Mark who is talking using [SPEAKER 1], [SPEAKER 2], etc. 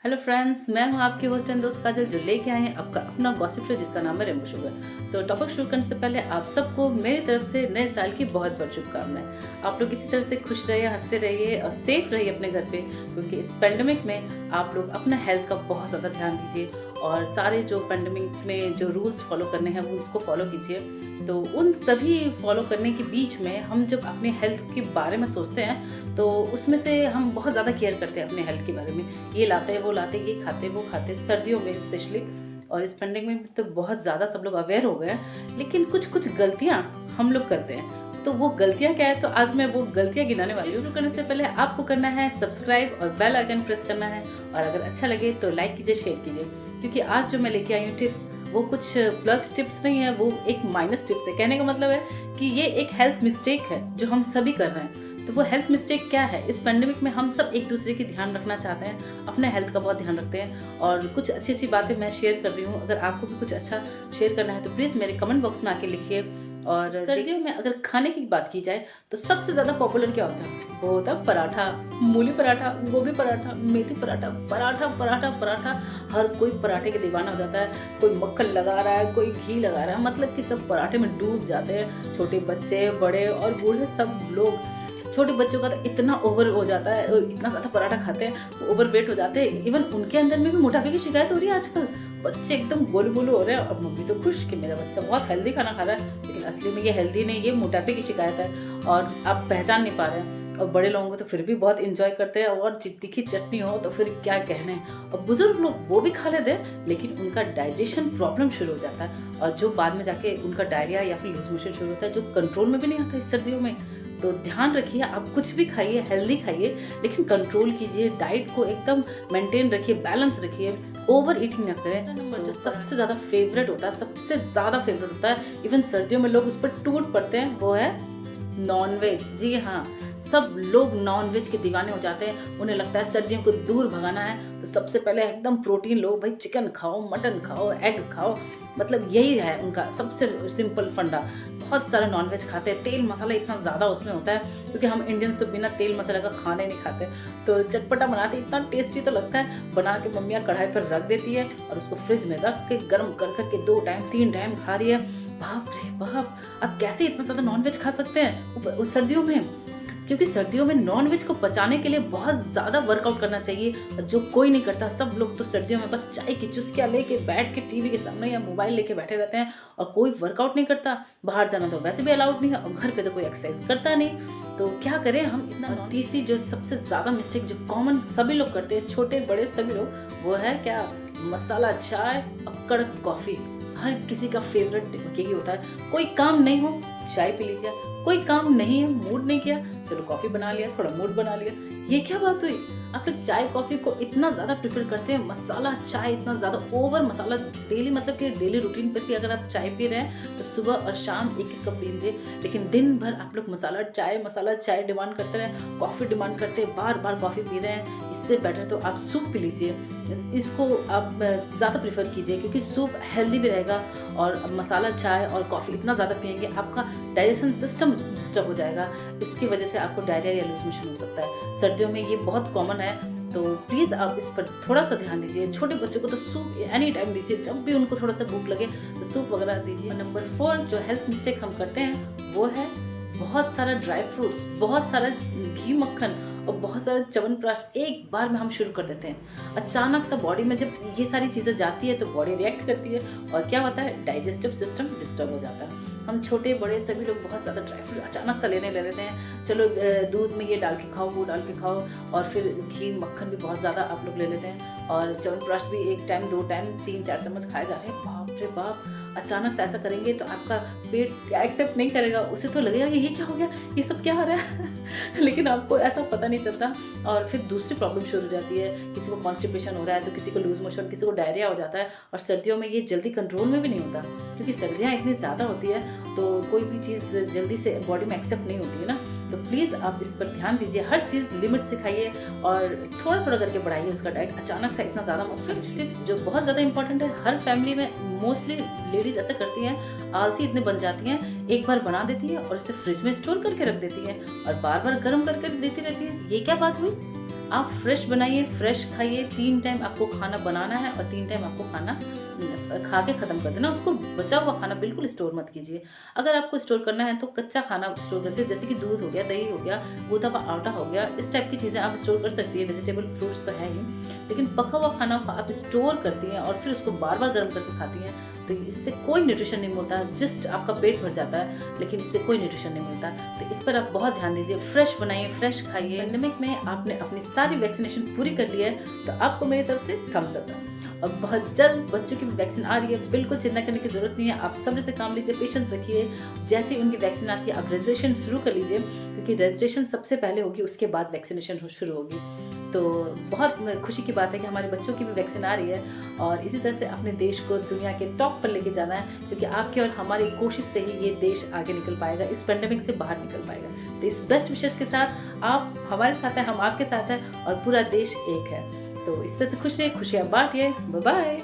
[SPEAKER 1] Hello friends, मैं हूं आपकी होस्ट एंड दोस्त काजल, जो लेके आए हैं आपका अपना गॉसिप शो जिसका नाम है रेमबो शुगर। तो टॉपिक शुरू करने से पहले आप सबको मेरी तरफ से नए साल की बहुत बहुत शुभकामनाएं। आप लोग इसी तरह से खुश रहिए, हंसते रहिए और सेफ रहिए अपने घर पे, क्योंकि इस पेंडेमिक में आप लोग अपना हेल्थ का बहुत ज़्यादा ध्यान दीजिए और सारे जो पेंडेमिक में जो रूल्स फॉलो करने हैं वो उसको फॉलो कीजिए। तो उन सभी फॉलो करने के बीच में हम जब अपने हेल्थ के बारे में सोचते हैं तो उसमें से हम बहुत ज़्यादा केयर करते हैं अपने हेल्थ के बारे में। ये लाते हैं, वो लाते हैं, ये खाते वो खाते, सर्दियों में स्पेशली। और इस पेंडेमिक में तो बहुत ज़्यादा सब लोग अवेयर हो गए हैं, लेकिन कुछ कुछ गलतियाँ हम लोग करते हैं। तो वो गलतियाँ क्या है, तो आज मैं वो गलतियाँ गिनाने वाली हूँ। शुरू करने से पहले आपको करना है सब्सक्राइब और बेल आइकन प्रेस करना है, और अगर अच्छा लगे तो लाइक कीजिए, शेयर कीजिए, क्योंकि आज जो मैं लेके आई हूँ टिप्स वो कुछ प्लस टिप्स नहीं है, वो एक माइनस टिप्स है। कहने का मतलब है कि ये एक हेल्थ मिस्टेक है जो हम सभी कर रहे हैं। तो वो हेल्थ मिस्टेक क्या है? इस पेंडेमिक में हम सब एक दूसरे की ध्यान रखना चाहते हैं, अपने हेल्थ का बहुत ध्यान रखते हैं, और कुछ अच्छी अच्छी बातें मैं शेयर कर रही हूँ। अगर आपको भी कुछ अच्छा शेयर करना है तो प्लीज़ मेरे कमेंट बॉक्स में आके लिखिए। और सर्दियों में अगर खाने की बात की जाए तो सबसे ज़्यादा पॉपुलर क्या होता है? वो होता है पराठा, मूली पराठा, गोभी पराठा, मेथी पराठा, पराठा पराठा पराठा। हर कोई पराठे के दीवाना हो जाता है। कोई मक्खन लगा रहा है, कोई घी लगा रहा है, मतलब कि सब पराठे में डूब जाते हैं। छोटे बच्चे, बड़े और बूढ़े सब लोग। छोटे बच्चों का तो इतना ओवर हो जाता है, इतना ज़्यादा पराठा खाते हैं, वो ओवर वेट हो जाते हैं। इवन उनके अंदर में भी मोटापे की शिकायत हो रही है आजकल। बच्चे एकदम गोलू गोलू हो रहे हैं और मम्मी तो खुश कि मेरा बच्चा बहुत हेल्दी खाना खा रहा है, लेकिन असली में ये हेल्दी नहीं, ये मोटापे की शिकायत है और आप पहचान नहीं पा रहे हैं। और बड़े लोगों को तो फिर भी बहुत इंजॉय करते हैं, और तीखी चटनी हो तो फिर क्या कहने। और बुजुर्ग लोग वो भी खा लेते हैं, लेकिन उनका डाइजेशन प्रॉब्लम शुरू हो जाता है, और जो बाद में जाके उनका डायरिया या फिर लूज मोशन शुरू होता है, जो कंट्रोल में भी नहीं आता इस सर्दियों में। तो ध्यान रखिए, आप कुछ भी खाइए, हेल्दी खाइए, लेकिन कंट्रोल कीजिए, डाइट को एकदम मेंटेन रखिए, बैलेंस रखिए, ओवर ईटिंग ना करें। नंबर जो सबसे ज़्यादा फेवरेट होता है, सबसे ज़्यादा फेवरेट होता है, इवन सर्दियों में लोग उस पर टूट पड़ते हैं, वो है नॉनवेज। जी हाँ, सब लोग नॉनवेज के दीवाने हो जाते हैं। उन्हें लगता है सर्दियों को दूर भगाना है तो सबसे पहले एकदम प्रोटीन लो भाई, चिकन खाओ, मटन खाओ, एग खाओ, मतलब यही है उनका सबसे सिंपल फंडा। बहुत सारा नॉनवेज खाते हैं, तेल मसाला इतना ज़्यादा उसमें होता है, क्योंकि हम इंडियंस तो बिना तेल मसाला का खाना ही नहीं खाते। तो चटपटा बनाते इतना टेस्टी तो लगता है, बना के मम्मियाँ कढ़ाई पर रख देती है और उसको फ्रिज में रख के गर्म कर करके 2 टाइम 3 टाइम खा रही है। बाप रे बाप, आप कैसे इतना ज़्यादा नॉनवेज खा सकते हैं उस सर्दियों में? क्योंकि सर्दियों में नॉनवेज को पचाने के लिए बहुत ज़्यादा वर्कआउट करना चाहिए, जो कोई नहीं करता। सब लोग तो सर्दियों में बस चाय की चुस्कियाँ लेके बैठ के टीवी के सामने या मोबाइल लेके बैठे रहते हैं, और कोई वर्कआउट नहीं करता। बाहर जाना तो वैसे भी अलाउड नहीं है, और घर पे तो कोई एक्सरसाइज करता नहीं। तो क्या करें हम इतना। तीसरी जो सबसे ज़्यादा मिस्टेक जो कॉमन सभी लोग करते हैं, छोटे बड़े सभी लोग, वो है क्या? मसाला चाय और कड़क कॉफ़ी। हर किसी का फेवरेट यही होता है। कोई काम नहीं हो, चाय पी लीजिए, कोई काम नहीं है, मूड नहीं किया, चलो कॉफ़ी बना लिया, थोड़ा मूड बना लिया। ये क्या बात हुई? आप लोग चाय कॉफ़ी को इतना ज़्यादा प्रेफर करते हैं, मसाला चाय इतना ज़्यादा ओवर मसाला डेली, मतलब कि डेली रूटीन पर कि अगर आप चाय पी रहे हैं तो सुबह और शाम एक एक कप पी लीजिए, लेकिन दिन भर आप लोग मसाला चाय डिमांड करते रहे, कॉफ़ी डिमांड करते हैं, बार बार कॉफ़ी पी रहे हैं। इससे बेटर तो आप सूप पी लीजिए, इसको आप ज़्यादा प्रेफर कीजिए, क्योंकि सूप हेल्दी भी रहेगा। और मसाला चाय और कॉफ़ी इतना ज़्यादा पियेंगे, आपका डाइजेशन सिस्टम डिस्टर्ब हो जाएगा, इसकी वजह से आपको डायरिया या लूज मोशन हो सकता है। सर्दियों में ये बहुत कॉमन है, तो प्लीज़ आप इस पर थोड़ा सा ध्यान दीजिए। छोटे बच्चों को तो सूप एनी टाइम दीजिए, जब भी उनको थोड़ा सा भूख लगे तो सूप वगैरह दीजिए। नंबर 4 जो हेल्थ मिस्टेक हम करते हैं वो है बहुत सारा ड्राई फ्रूट्स, बहुत सारा घी मक्खन और बहुत सारा च्यवनप्राश एक बार में हम शुरू कर देते हैं। अचानक से बॉडी में जब ये सारी चीज़ें जाती है तो बॉडी रिएक्ट करती है, और क्या होता है? डाइजेस्टिव सिस्टम डिस्टर्ब हो जाता है। हम छोटे बड़े सभी लोग बहुत ज़्यादा ड्राई फ्रूट अचानक से लेने ले लेते हैं। चलो दूध में ये डाल के खाओ, वो डाल के खाओ, और फिर घी मक्खन भी बहुत ज़्यादा आप लोग ले लेते हैं, और च्यवनप्राश भी 1 टाइम 2 टाइम 3-4 चम्मच खाए जा रहे हैं। बाप रे बाप, अचानक से ऐसा करेंगे तो आपका पेट एक्सेप्ट नहीं करेगा, उसे तो लगेगा कि ये क्या हो गया, ये सब क्या हो रहा है लेकिन आपको ऐसा पता नहीं चलता, और फिर दूसरी प्रॉब्लम शुरू हो जाती है। किसी को कॉन्स्टिपेशन हो रहा है, तो किसी को लूज मोशन, किसी को डायरिया हो जाता है। और सर्दियों में ये जल्दी कंट्रोल में भी नहीं होता, क्योंकि सर्दियाँ इतनी ज़्यादा होती है तो कोई भी चीज़ जल्दी से बॉडी में एक्सेप्ट नहीं होती है ना। तो प्लीज़ आप इस पर ध्यान दीजिए, हर चीज़ लिमिट से खाइए और थोड़ा थोड़ा करके बढ़ाइए उसका डाइट, अचानक से इतना ज़्यादा मत। फिर टिप्स जो बहुत ज़्यादा इंपॉर्टेंट है, हर फैमिली में मोस्टली लेडीज़ ऐसा करती हैं, आलसी इतने बन जाती हैं, एक बार बना देती है और इसे फ्रिज में स्टोर करके रख देती है और बार बार गर्म करके देती रहती है। ये क्या बात हुई? आप फ्रेश बनाइए, फ्रेश खाइए, 3 टाइम आपको खाना बनाना है और 3 टाइम आपको खाना खा के ख़त्म कर देना। उसको बचा हुआ खाना बिल्कुल स्टोर मत कीजिए। अगर आपको स्टोर करना है तो कच्चा खाना स्टोर कर सकते, जैसे कि दूध हो गया, दही हो गया, गूँथा हुआ आटा हो गया, इस टाइप की चीज़ें आप स्टोर कर सकती है। वेजिटेबल फ्रूट्स तो है ही, लेकिन पका हुआ खाना को आप स्टोर करती हैं और फिर उसको बार-बार गर्म करके खाती हैं, तो इससे कोई न्यूट्रिशन नहीं मिलता। जस्ट आपका पेट भर जाता है, लेकिन इससे कोई न्यूट्रिशन नहीं मिलता। तो इस पर आप बहुत ध्यान दीजिए, फ्रेश बनाइए, फ्रेश खाइए। पेंडेमिक में आपने अपनी सारी वैक्सीनेशन पूरी कर ली है, तो आपको मेरी तरफ से थम्स अप है। और बहुत जल्द बच्चों की भी वैक्सीन आ रही है, बिल्कुल चिंता करने की ज़रूरत नहीं है। आप सब्र से काम लीजिए, पेशेंस रखिए। जैसे ही उनकी वैक्सीन आती है, आप रजिस्ट्रेशन शुरू कर लीजिए, क्योंकि रजिस्ट्रेशन सबसे पहले होगी, उसके बाद वैक्सीनेशन शुरू होगी। तो बहुत खुशी की बात है कि हमारे बच्चों की भी वैक्सीन आ रही है और इसी तरह से अपने देश को दुनिया के टॉप पर लेके जाना है, क्योंकि आपकी और हमारी कोशिश से ही ये देश आगे निकल पाएगा, इस पेंडेमिक से बाहर निकल पाएगा। तो इस बेस्ट विशेष के साथ आप हमारे साथ हैं, हम आपके साथ हैं और पूरा देश एक है। तो इस तरह से खुश रहिए, खुशियाँ बाँटिए। Bye bye.